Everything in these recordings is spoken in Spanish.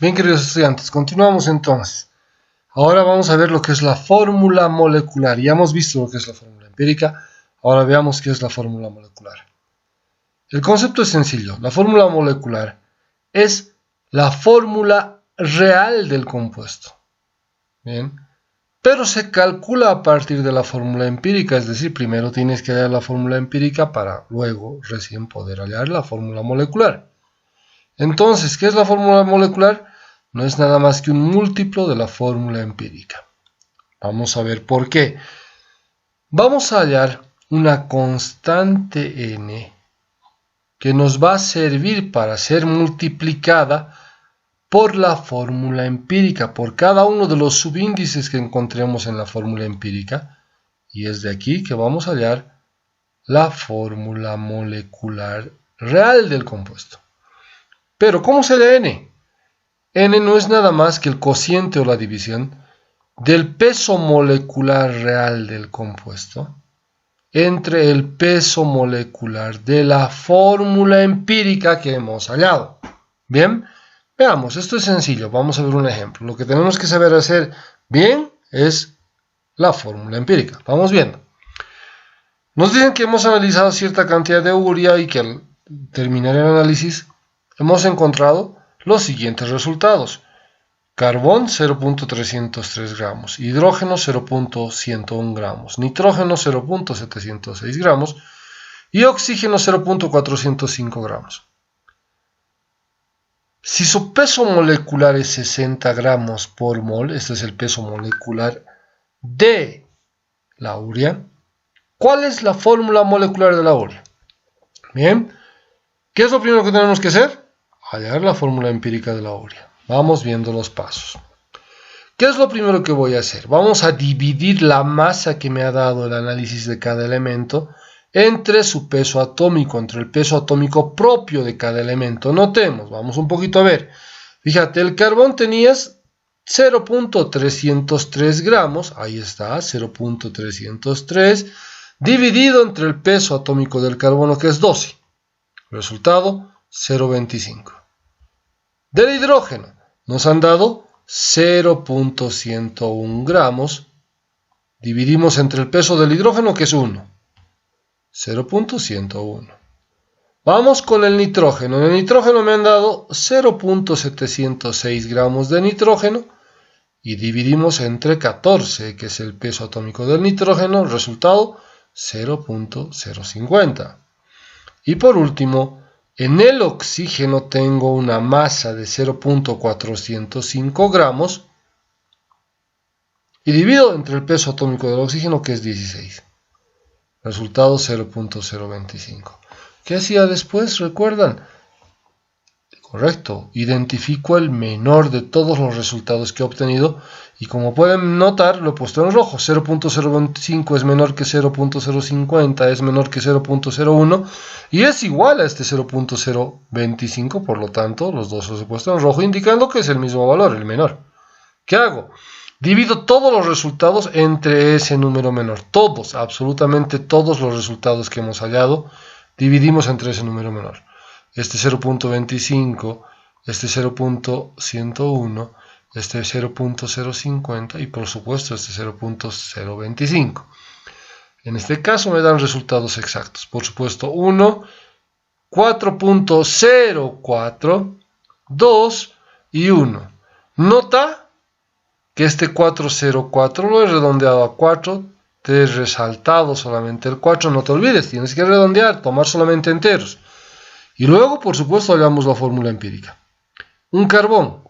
Bien, queridos estudiantes, continuamos entonces. Ahora vamos a ver lo que es la fórmula molecular. Ya hemos visto lo que es la fórmula empírica, ahora veamos qué es la fórmula molecular. El concepto es sencillo. La fórmula molecular es la fórmula real del compuesto. Bien, pero se calcula a partir de la fórmula empírica, es decir, primero tienes que hallar la fórmula empírica para luego recién poder hallar la fórmula molecular. Entonces, ¿qué es la fórmula molecular? No es nada más que un múltiplo de la fórmula empírica. Vamos a ver por qué. Vamos a hallar una constante n que nos va a servir para ser multiplicada por la fórmula empírica, por cada uno de los subíndices que encontremos en la fórmula empírica. Y es de aquí que vamos a hallar la fórmula molecular real del compuesto. Pero, ¿cómo se lee n? N no es nada más que el cociente o la división del peso molecular real del compuesto entre el peso molecular de la fórmula empírica que hemos hallado. Bien, veamos, esto es sencillo, vamos a ver un ejemplo. Lo que tenemos que saber hacer bien es la fórmula empírica. Vamos viendo. Nos dicen que hemos analizado cierta cantidad de urea y que al terminar el análisis hemos encontrado los siguientes resultados. Carbón 0.303 gramos, hidrógeno 0.101 gramos, nitrógeno 0.706 gramos y oxígeno 0.405 gramos. Si su peso molecular es 60 gramos por mol, este es el peso molecular de la urea, ¿cuál es la fórmula molecular de la urea? Bien, ¿qué es lo primero que tenemos que hacer? Hallar la fórmula empírica de la urea. Vamos viendo los pasos. ¿Qué es lo primero que voy a hacer? Vamos a dividir la masa que me ha dado el análisis de cada elemento entre su peso atómico, entre el peso atómico propio de cada elemento. Notemos, vamos un poquito a ver. Fíjate, el carbón tenías 0.303 gramos, ahí está, 0.303, dividido entre el peso atómico del carbono, que es 12. Resultado, 0.25. Del hidrógeno nos han dado 0.101 gramos. Dividimos entre el peso del hidrógeno, que es 1. 0.101. Vamos con el nitrógeno. En el nitrógeno me han dado 0.706 gramos de nitrógeno. Y dividimos entre 14, que es el peso atómico del nitrógeno. Resultado, 0.050. Y por último, en el oxígeno tengo una masa de 0.405 gramos y divido entre el peso atómico del oxígeno, que es 16. Resultado 0.025. ¿Qué hacía después? ¿Recuerdan? Correcto. Identifico el menor de todos los resultados que he obtenido y como pueden notar lo he puesto en rojo. 0.025 es menor que 0.050, es menor que 0.01 y es igual a este 0.025, por lo tanto los dos los he puesto en rojo indicando que es el mismo valor, el menor. ¿Qué hago? Divido todos los resultados entre ese número menor. Todos, absolutamente todos los resultados que hemos hallado, dividimos entre ese número menor. Este 0.25, este 0.101, este 0.050 y por supuesto este 0.025. En este caso me dan resultados exactos. Por supuesto 1, 4.04, 2 y 1. Nota que este 404 lo he redondeado a 4, te he resaltado solamente el 4, no te olvides, tienes que redondear, tomar solamente enteros. Y luego, por supuesto, hallamos la fórmula empírica. Un carbón.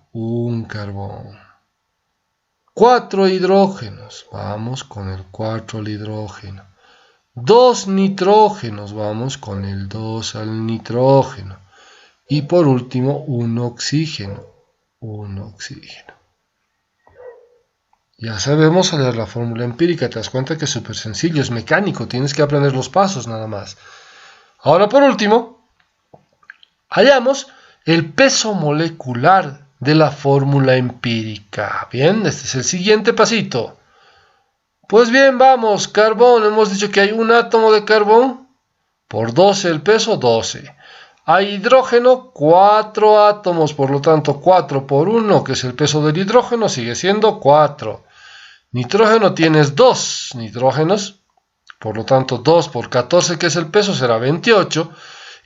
4 hidrógenos. Vamos con el 4 al hidrógeno. 2 nitrógenos. Vamos con el 2 al nitrógeno. Y por último, un oxígeno. Ya sabemos hallar la fórmula empírica. Te das cuenta que es súper sencillo, es mecánico. Tienes que aprender los pasos nada más. Ahora, por último, hallamos el peso molecular de la fórmula empírica. Bien, este es el siguiente pasito. Pues bien, vamos, carbón. Hemos dicho que hay un átomo de carbón por 12 el peso, 12. Hay hidrógeno, 4 átomos, por lo tanto 4 por 1, que es el peso del hidrógeno, sigue siendo 4. Nitrógeno tienes 2 nitrógenos, por lo tanto 2 por 14, que es el peso, será 28.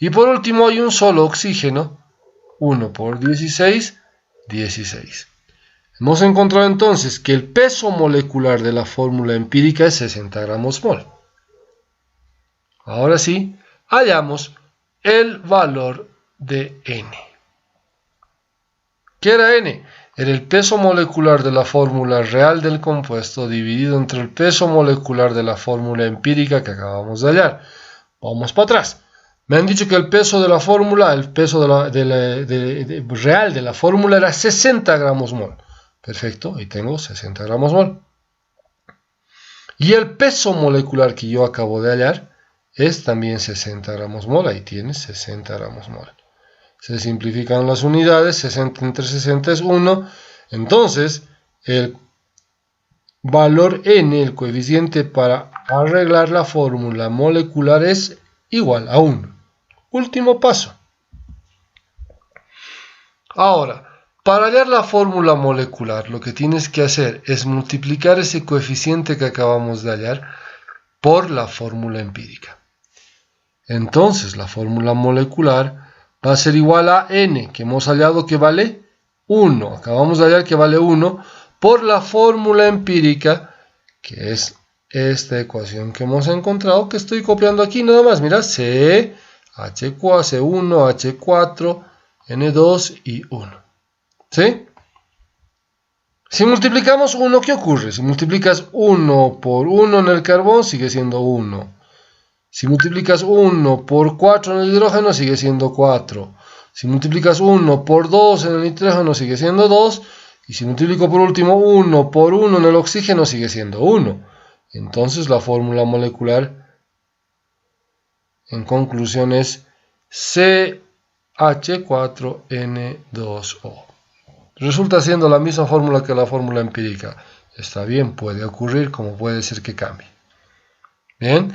Y por último hay un solo oxígeno, 1 por 16, 16. Hemos encontrado entonces que el peso molecular de la fórmula empírica es 60 gramos mol. Ahora sí, hallamos el valor de N. ¿Qué era N? Era el peso molecular de la fórmula real del compuesto dividido entre el peso molecular de la fórmula empírica que acabamos de hallar. Vamos para atrás. Me han dicho que el peso de la fórmula, el peso real de la fórmula era 60 gramos mol. Perfecto, ahí tengo 60 gramos mol. Y el peso molecular que yo acabo de hallar es también 60 gramos mol. Ahí tienes 60 gramos mol. Se simplifican las unidades, 60 entre 60 es 1. Entonces, el valor N, el coeficiente para arreglar la fórmula molecular es igual a 1. Último paso. Ahora, para hallar la fórmula molecular, lo que tienes que hacer es multiplicar ese coeficiente que acabamos de hallar por la fórmula empírica. Entonces, la fórmula molecular va a ser igual a N, que hemos hallado que vale 1. Acabamos de hallar que vale 1 por la fórmula empírica, que es esta ecuación que hemos encontrado, que estoy copiando aquí nada más. Mira, C, H1, H4, N2 y 1. ¿Sí? Si multiplicamos 1, ¿qué ocurre? Si multiplicas 1 por 1 en el carbón, sigue siendo 1. Si multiplicas 1 por 4 en el hidrógeno, sigue siendo 4. Si multiplicas 1 por 2 en el nitrógeno, sigue siendo 2. Y si multiplico por último 1 por 1 en el oxígeno, sigue siendo 1. Entonces la fórmula molecular, en conclusión, es CH4N2O. Resulta siendo la misma fórmula que la fórmula empírica. Está bien, puede ocurrir, como puede ser que cambie. Bien,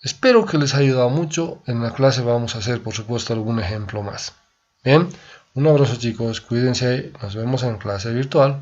espero que les haya ayudado mucho. En la clase vamos a hacer, por supuesto, algún ejemplo más. Bien, un abrazo chicos, cuídense, nos vemos en clase virtual.